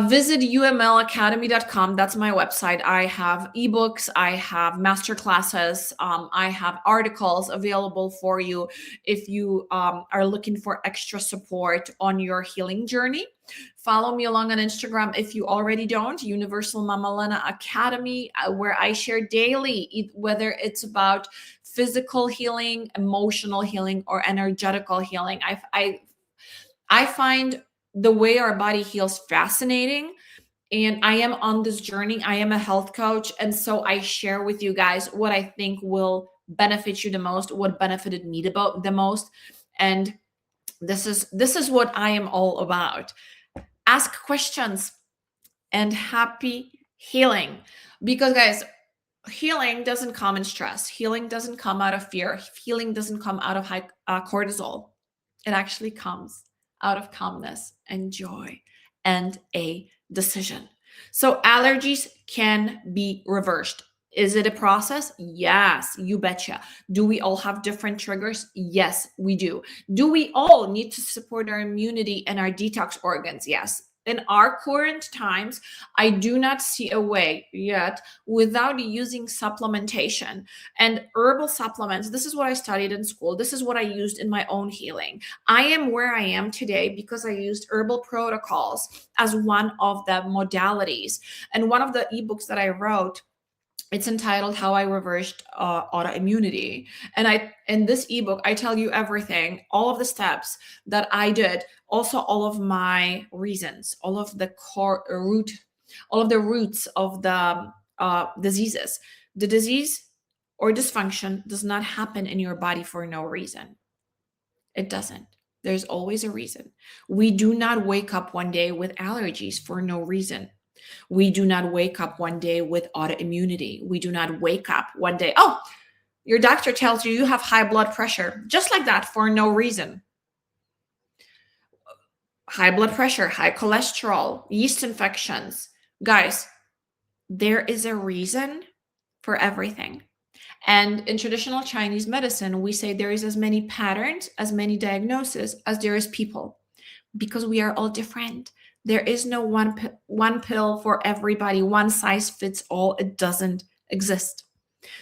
Visit umlacademy.com. That's my website. I have ebooks, I have masterclasses, I have articles available for you if you are looking for extra support on your healing journey. Follow me along on Instagram if you already don't, Universal Mama Lena Academy, where I share daily, whether it's about physical healing, emotional healing, or energetical healing. I find the way our body heals fascinating, and I am on this journey. I am a health coach, and so I share with you guys what I think will benefit you the most, what benefited me the most, and this is what I am all about. Ask questions and happy healing, because guys, healing doesn't come in stress. Healing doesn't come out of fear. Healing doesn't come out of high cortisol. It actually comes out of calmness and joy and a decision. So allergies can be reversed. Is it a process? Yes, you betcha. Do we all have different triggers? Yes, we do. Do we all need to support our immunity and our detox organs? Yes. In our current times, I do not see a way yet without using supplementation and herbal supplements. This is what I studied in school. This is what I used in my own healing. I am where I am today because I used herbal protocols as one of the modalities. And one of the ebooks that I wrote, it's entitled How I Reversed Autoimmunity. And in this ebook, I tell you everything, all of the steps that I did, also all of my reasons, all of the roots of the diseases. The disease or dysfunction does not happen in your body for no reason. It doesn't. There's always a reason. We do not wake up one day with allergies for no reason. We do not wake up one day with autoimmunity. We do not wake up one day, oh, your doctor tells you you have high blood pressure, just like that, for no reason. High blood pressure, high cholesterol, yeast infections. Guys, there is a reason for everything. And in traditional Chinese medicine, we say there is as many patterns, as many diagnoses as there is people, because we are all different. There is no one pill for everybody, one size fits all. It doesn't exist.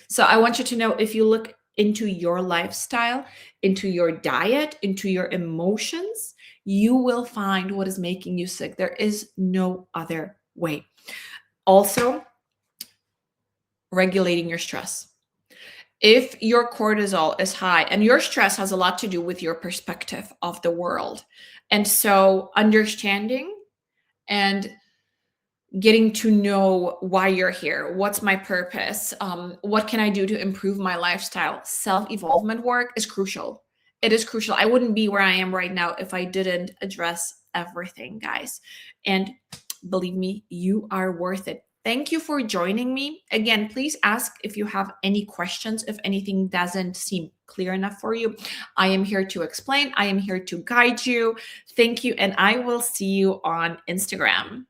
So I want you to know, if you look into your lifestyle, into your diet, into your emotions, you will find what is making you sick. There is no other way. Also, regulating your stress. If your cortisol is high, and your stress has a lot to do with your perspective of the world. And so understanding and getting to know why you're here. What's my purpose? What can I do to improve my lifestyle? Self-evolvement work is crucial. It is crucial. I wouldn't be where I am right now if I didn't address everything, guys. And believe me, you are worth it. Thank you for joining me. Again, please ask if you have any questions, if anything doesn't seem clear enough for you. I am here to explain. I am here to guide you. Thank you, and I will see you on Instagram.